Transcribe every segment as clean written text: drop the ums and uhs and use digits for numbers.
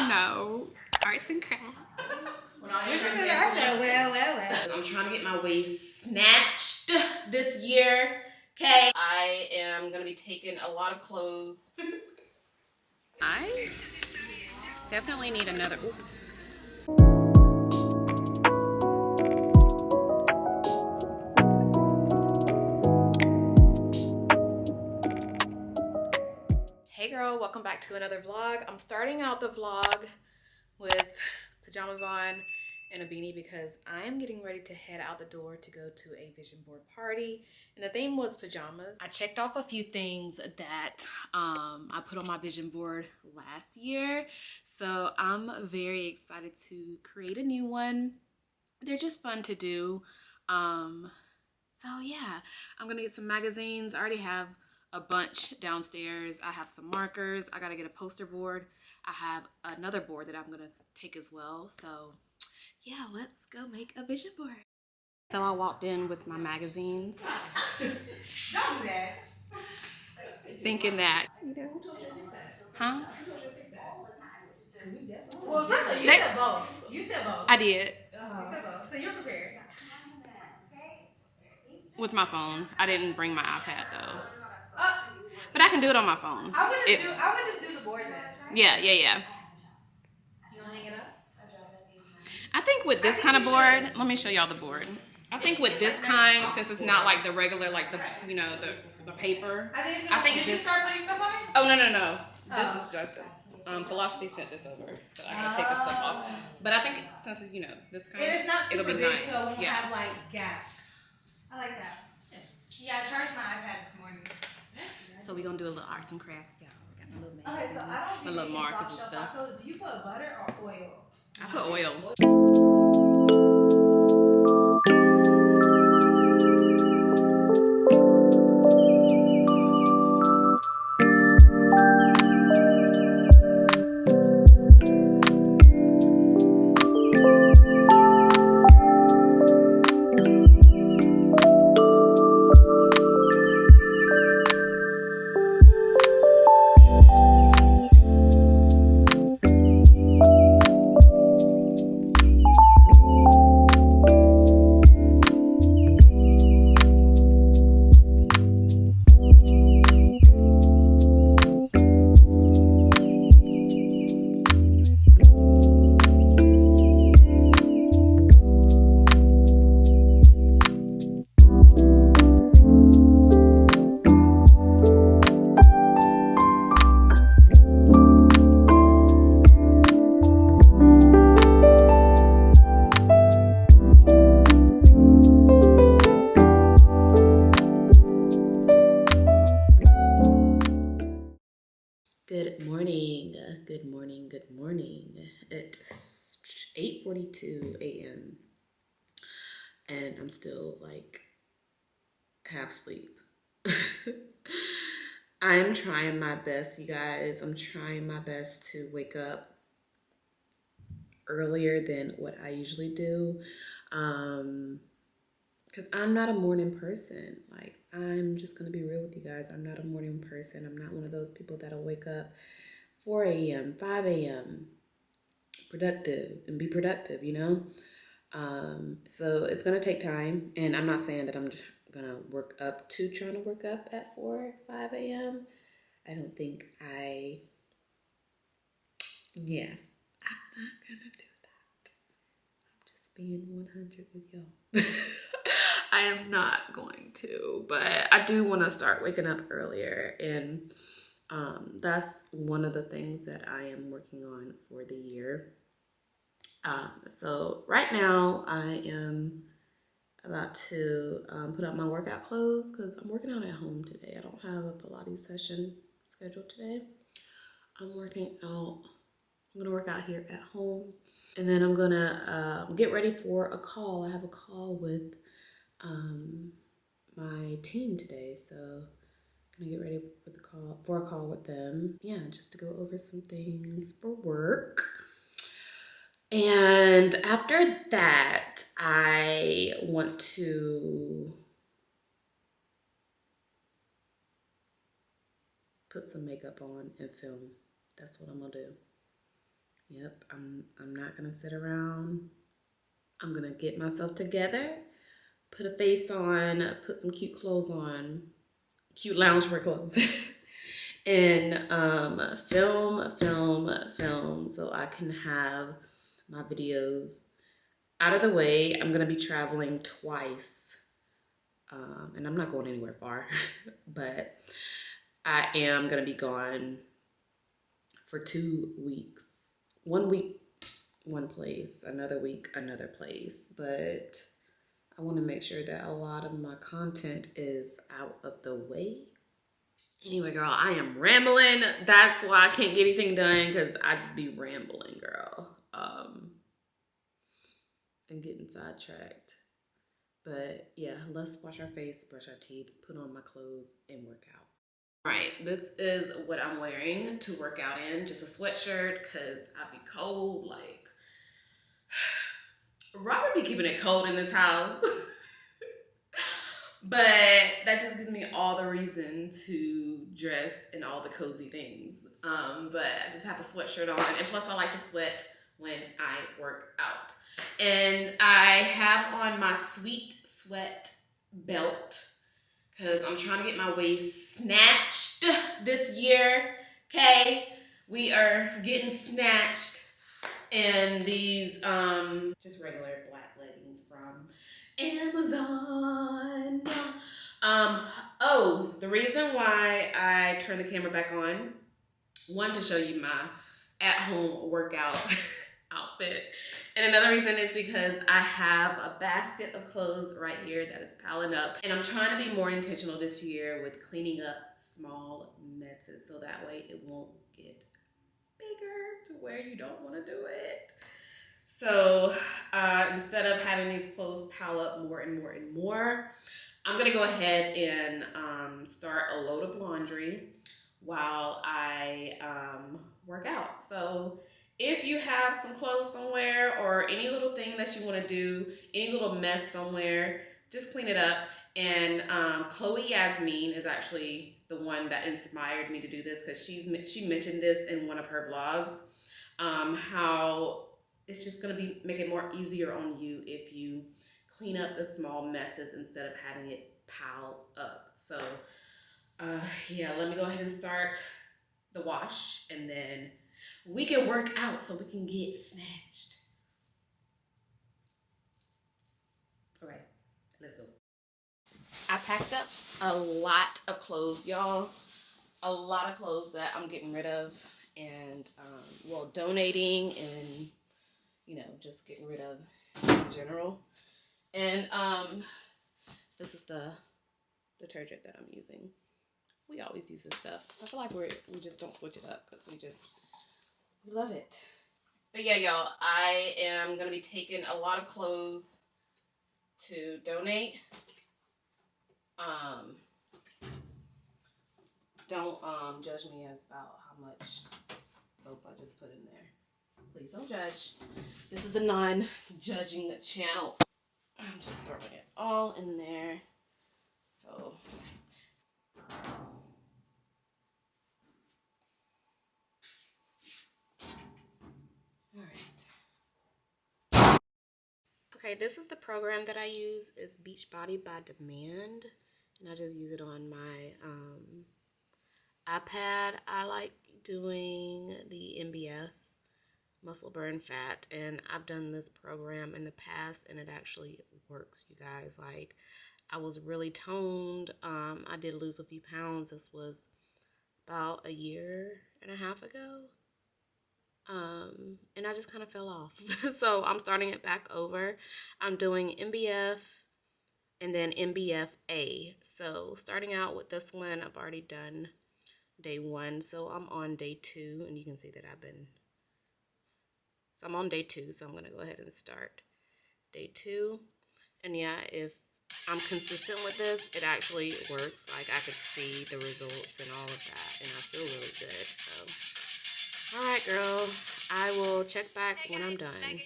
know, arts and crafts. I said, well. I'm trying to get my waist snatched this year. Okay. I am gonna be taking a lot of clothes. I definitely need another. Ooh. Hey girl, welcome back to another vlog. I'm starting out the vlog with pajamas on and a beanie because I am getting ready to head out the door to go to a vision board party. And the theme was pajamas. I checked off a few things that I put on my vision board last year. So I'm very excited to create a new one. They're just fun to do. So yeah, I'm gonna get some magazines. I already have a bunch downstairs. I have some markers. I gotta get a poster board. I have another board that I'm gonna take as well. So yeah, let's go make a vision board. So I walked in with my magazines. Don't do that. Thinking that, huh? Well, first of all, you said both. You said both. I did. You said both. So you're prepared. With my phone. I didn't bring my iPad though. But I can do it on my phone. I would just do the board then. Yeah. You wanna hang it up? I think with this kind of board, let me show y'all the board. I think with this kind, since it's not like the regular, like the, you know, the paper. I think did you start putting stuff on it? Oh, no. This is just Philosophy sent this over, so I can take this stuff off. But I think since it's, you know, this kind, and it's not super it'll be big, nice. so it won't have like gaps. I like that. Yeah, I charged my iPad this morning. So we're gonna do a little arts and crafts, y'all. We got a little Okay, so I don't my little markers and stuff. Do you put butter or oil? I put oil. Good morning. It's 8:42 a.m. and I'm still like half asleep. I'm trying my best, you guys. I'm trying my best to wake up earlier than what I usually do. Because I'm not a morning person. Like, I'm just going to be real with you guys. I'm not a morning person. I'm not one of those people that'll wake up 4 a.m., 5 a.m., productive and be productive, you know? So it's going to take time. And I'm not saying that I'm just going to work up to trying to work up at 4, 5 a.m. I don't think I'm not going to do that. I'm just being 100 with y'all. I am not going to, but I do want to start waking up earlier, and that's one of the things that I am working on for the year. So right now I am about to put up my workout clothes because I'm working out at home today. I don't have a Pilates session scheduled today. I'm gonna work out here at home, and then I'm gonna get ready for a call. I have a call with my team today, so I'm gonna get ready for a call with them. Yeah, just to go over some things for work. And after that, I want to put some makeup on and film. That's what I'm gonna do. Yep, I'm not gonna sit around. I'm gonna get myself together, put a face on, put some cute clothes on, cute loungewear clothes, and film so I can have my videos out of the way. I'm gonna be traveling twice, and I'm not going anywhere far, but I am gonna be gone for 2 weeks. 1 week, one place, another week, another place. But I want to make sure that a lot of my content is out of the way. Anyway, girl, I am rambling. That's why I can't get anything done, because I just be rambling, girl. And getting sidetracked. But yeah, let's wash our face, brush our teeth, put on my clothes, and work out. All right, this is what I'm wearing to work out in. Just a sweatshirt, because I be cold. Like, Robert be keeping it cold in this house. But that just gives me all the reason to dress in all the cozy things. But I just have a sweatshirt on, and plus I like to sweat when I work out. And I have on my Sweet Sweat belt, because I'm trying to get my waist snatched this year, okay? We are getting snatched in these just regular black leggings from Amazon. Oh, the reason why I turned the camera back on, one, to show you my at-home workout outfit. And another reason is because I have a basket of clothes right here that is piling up. And I'm trying to be more intentional this year with cleaning up small messes, so that way it won't get bigger to where you don't want to do it. So instead of having these clothes pile up more and more and more, I'm gonna go ahead and start a load of laundry while I work out. So if you have some clothes somewhere, or any little thing that you want to do, any little mess somewhere, just clean it up. And Chloe Yasmin is actually the one that inspired me to do this, because she mentioned this in one of her vlogs, how it's just going to make it more easier on you if you clean up the small messes instead of having it pile up. So yeah, let me go ahead and start the wash, and then we can work out so we can get snatched. All right, let's go. I packed up a lot of clothes, y'all. A lot of clothes that I'm getting rid of, and well, donating, and you know, just getting rid of in general. And this is the detergent that I'm using. We always use this stuff. I feel like we just don't switch it up, because we love it. But yeah, y'all, I am gonna be taking a lot of clothes to donate. Don't judge me about how much soap I just put in there. Please don't judge. This is a non-judging channel. I'm just throwing it all in there. So all right. Okay, this is the program that I use. It's Beachbody by Demand, and I just use it on my iPad. I like doing the MBF, muscle burn fat, and I've done this program in the past, and it actually works, you guys. Like, I was really toned. I did lose a few pounds. This was about 1.5 years ago. And I just kind of fell off. So I'm starting it back over. I'm doing MBF and then MBF-A. So starting out with this one, I've already done day 1. So I'm on day 2, and you can see that I'm on day 2. So I'm going to go ahead and start day 2. And yeah, if I'm consistent with this, it actually works. Like, I could see the results and all of that, and I feel really good. So, all right, girl, I will check back when I'm done.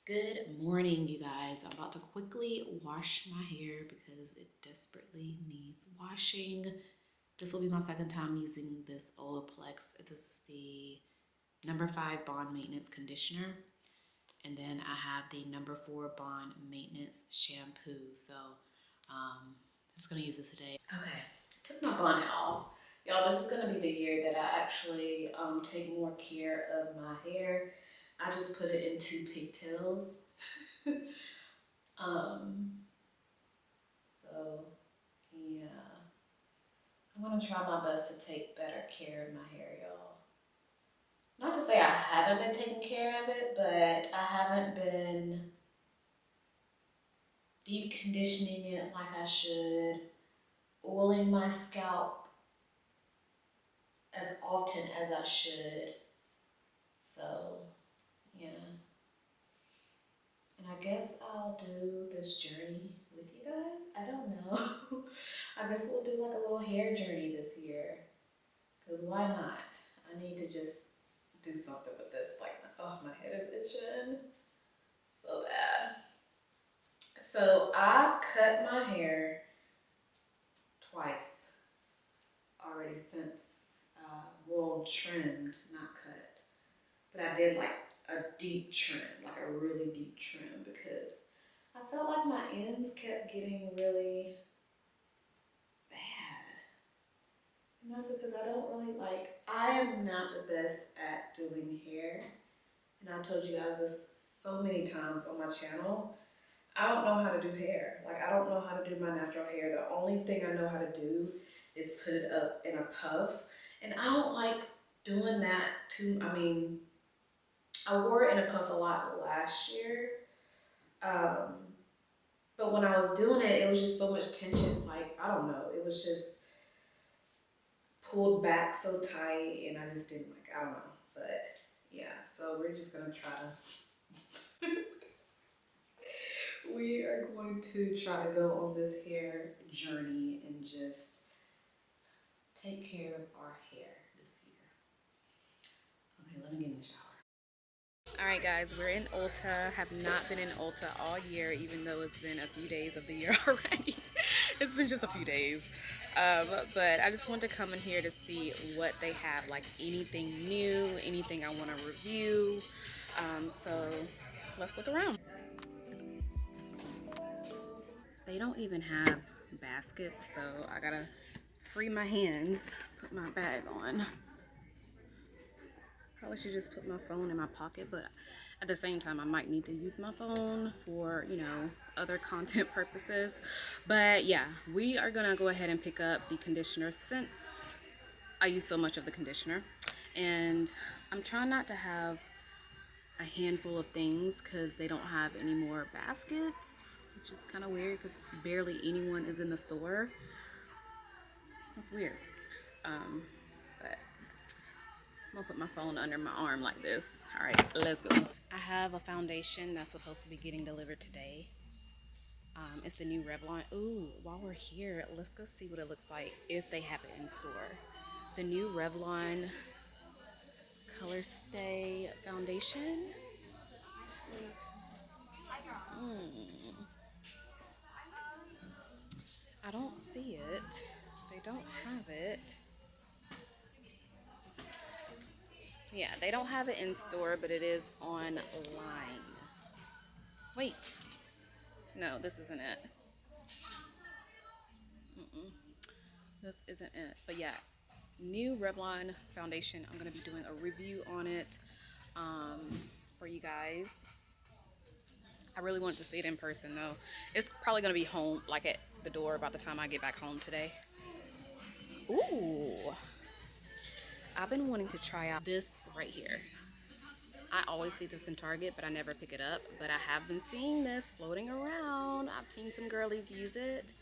Good morning, you guys. I'm about to quickly wash my hair because it desperately needs washing. This will be my second time using this Olaplex. This is the number 5 Bond Maintenance Conditioner. And then I have the number 4 Bond Maintenance Shampoo. So I'm just gonna use this today. Okay, took my bonnet off. Y'all, this is gonna be the year that I actually take more care of my hair. I just put it into pigtails. So yeah, I'm gonna try my best to take better care of my hair, y'all. Not to say I haven't been taking care of it, but I haven't been deep conditioning it like I should, oiling my scalp as often as I should. So yeah, and I guess I'll do this journey with you guys. I don't know. I guess we'll do like a little hair journey this year, because why not? I need to just do something with this. Like, oh, my head is itching so bad. So I've cut my hair twice already since, well, trimmed, not cut. But I did like a deep trim, like a really deep trim, because I felt like my ends kept getting really bad. And that's because I don't really I am not the best at doing hair. And I've told you guys this so many times on my channel. I don't know how to do hair. Like, I don't know how to do my natural hair. The only thing I know how to do is put it up in a puff. And I don't like doing that too. I mean, I wore it in a puff a lot last year. But when I was doing it, it was just so much tension. Like, I don't know. It was just pulled back so tight, and I just didn't like it. I don't know. But yeah, so we're just gonna try to we are going to try to go on this hair journey and just take care of our hair this year. Okay, let me get in the shower. All right, guys, we're in Ulta. Have not been in Ulta all year, even though it's been a few days of the year already. It's been just a few days. But I just wanted to come in here to see what they have, like anything new, anything I want to review. So let's look around. They don't even have baskets, so I gotta free my hands, put my bag on. Probably should just put my phone in my pocket, but at the same time I might need to use my phone for, you know, other content purposes. But yeah, we are gonna go ahead and pick up the conditioner since I use so much of the conditioner, and I'm trying not to have a handful of things because they don't have any more baskets, which is kind of weird because barely anyone is in the store. That's weird. But I'm gonna put my phone under my arm like this. All right, let's go. I have a foundation that's supposed to be getting delivered today. It's the new Revlon. Ooh, while we're here, let's go see what it looks like if they have it in store. The new Revlon Color Stay foundation. I don't see it. They don't have it. Yeah, they don't have it in store, but it is online. Wait. No, this isn't it. This isn't it. But yeah, new Revlon foundation. I'm going to be doing a review on it for you guys. I really want to see it in person though. It's probably going to be home, like at the door by the time I get back home today. Ooh. I've been wanting to try out this right here. I always see this in Target, but I never pick it up. But I have been seeing this floating around. I've seen some girlies use it.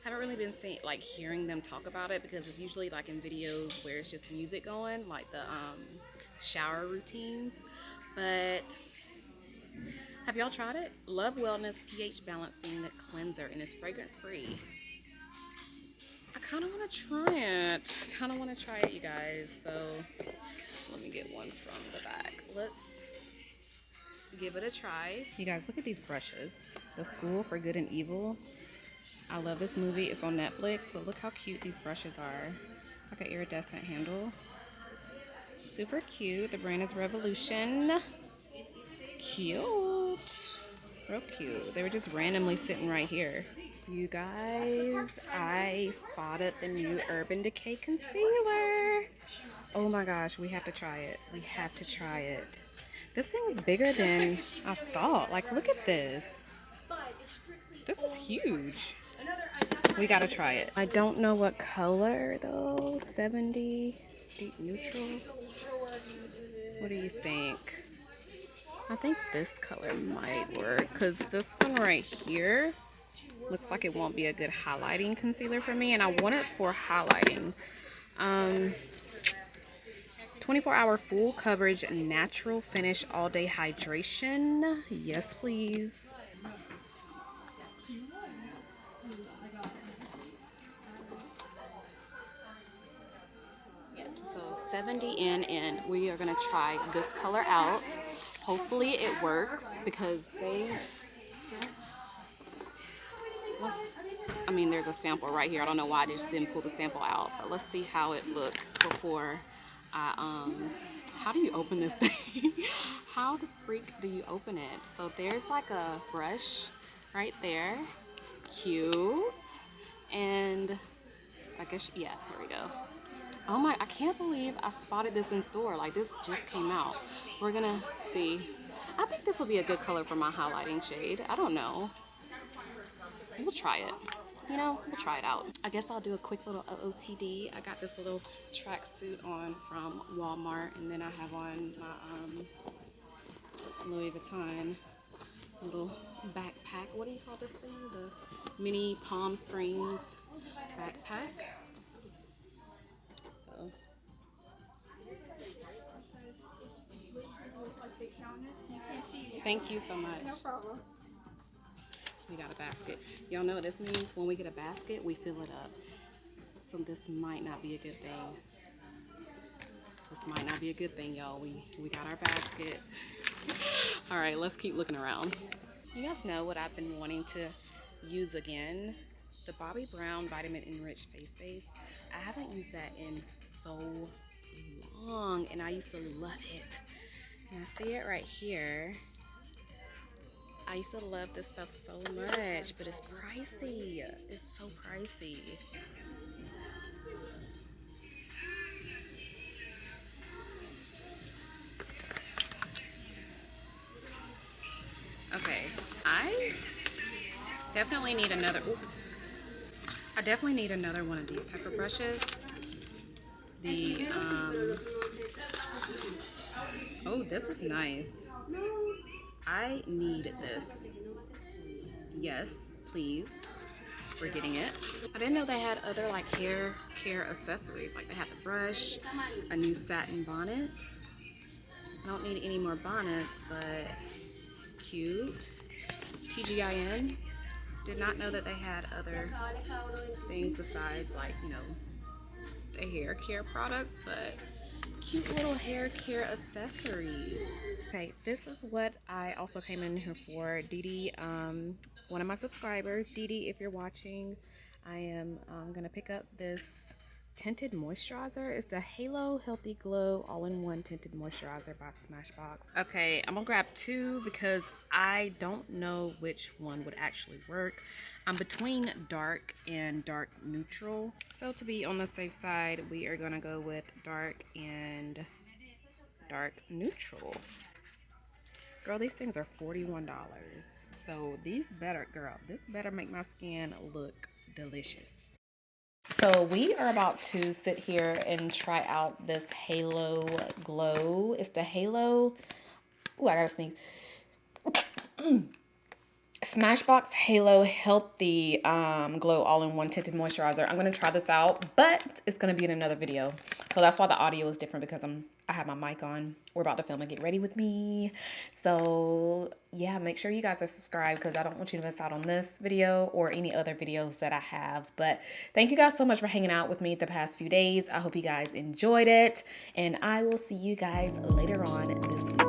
Haven't really been seeing, like, hearing them talk about it because it's usually like in videos where it's just music going, like the shower routines. But have y'all tried it? Love Wellness pH Balancing Cleanser, and it's fragrance free. I kind of want to try it. You guys. So let me get one from the back. Let's give it a try. You guys, look at these brushes. The School for Good and Evil. I love this movie. It's on Netflix, but look how cute these brushes are. Like an iridescent handle. Super cute. The brand is Revolution. Cute. Real cute. They were just randomly sitting right here. You guys, I spotted the new Urban Decay concealer. Oh my gosh, we have to try it. We have to try it. This thing is bigger than I thought. Like, look at this. This is huge. We gotta try it. I don't know what color though. 70 deep neutral. What do you think? I think this color might work because this one right here looks like it won't be a good highlighting concealer for me, and I want it for highlighting. 24-hour full coverage natural finish all day hydration. Yes, please. So 70 in, and we are gonna try this color out. Hopefully it works because I mean, there's a sample right here. I don't know why I just didn't pull the sample out, but let's see how it looks before I, how do you open this thing? How the freak do you open it? So there's like a brush right there. Cute. And I guess, yeah, here we go. Oh my, I can't believe I spotted this in store. Like, this just came out. We're gonna see. I think this will be a good color for my highlighting shade. I don't know. We'll try it. You know, we'll try it out. I guess I'll do a quick little OOTD. I got this little tracksuit on from Walmart, and then I have on my Louis Vuitton little backpack. What do you call this thing? The mini Palm Springs backpack. So. Thank you so much. No problem. We got a basket. Y'all know what this means? When we get a basket, we fill it up. So this might not be a good thing. This might not be a good thing, y'all. We got our basket. All right, let's keep looking around. You guys know what I've been wanting to use again? The Bobbi Brown Vitamin Enriched Face Base. I haven't used that in so long, and I used to love it. And I see it right here. I used to love this stuff so much, but it's pricey. It's so pricey. Okay, I definitely need another. Ooh, I definitely need another one of these type of brushes. The oh, this is nice. I need this. Yes, please. We're getting it. I didn't know they had other like hair care accessories. Like they had the brush, a new satin bonnet. I don't need any more bonnets, but cute. TGIN. Did not know that they had other things besides like, you know, the hair care products, but cute little hair care accessories. Okay, this is what I also came in here for. Dee, one of my subscribers. Dee, if you're watching, I am gonna pick up this tinted moisturizer. It's the Halo Healthy Glow All-in-One Tinted Moisturizer by Smashbox. Okay, I'm gonna grab two because I don't know which one would actually work. I'm between dark and dark neutral. So to be on the safe side, we are gonna go with dark and dark neutral. Girl, these things are $41. So these better, girl, this better make my skin look delicious. So we are about to sit here and try out this Halo Glow. It's the Halo, ooh, I gotta sneeze. Smashbox Halo Healthy Glow All-in-One Tinted Moisturizer. I'm gonna try this out, but it's gonna be in another video. So that's why the audio is different, because I have my mic on. We're about to film and get ready with me. So yeah, make sure you guys are subscribed because I don't want you to miss out on this video or any other videos that I have. But thank you guys so much for hanging out with me the past few days. I hope you guys enjoyed it, and I will see you guys later on this week.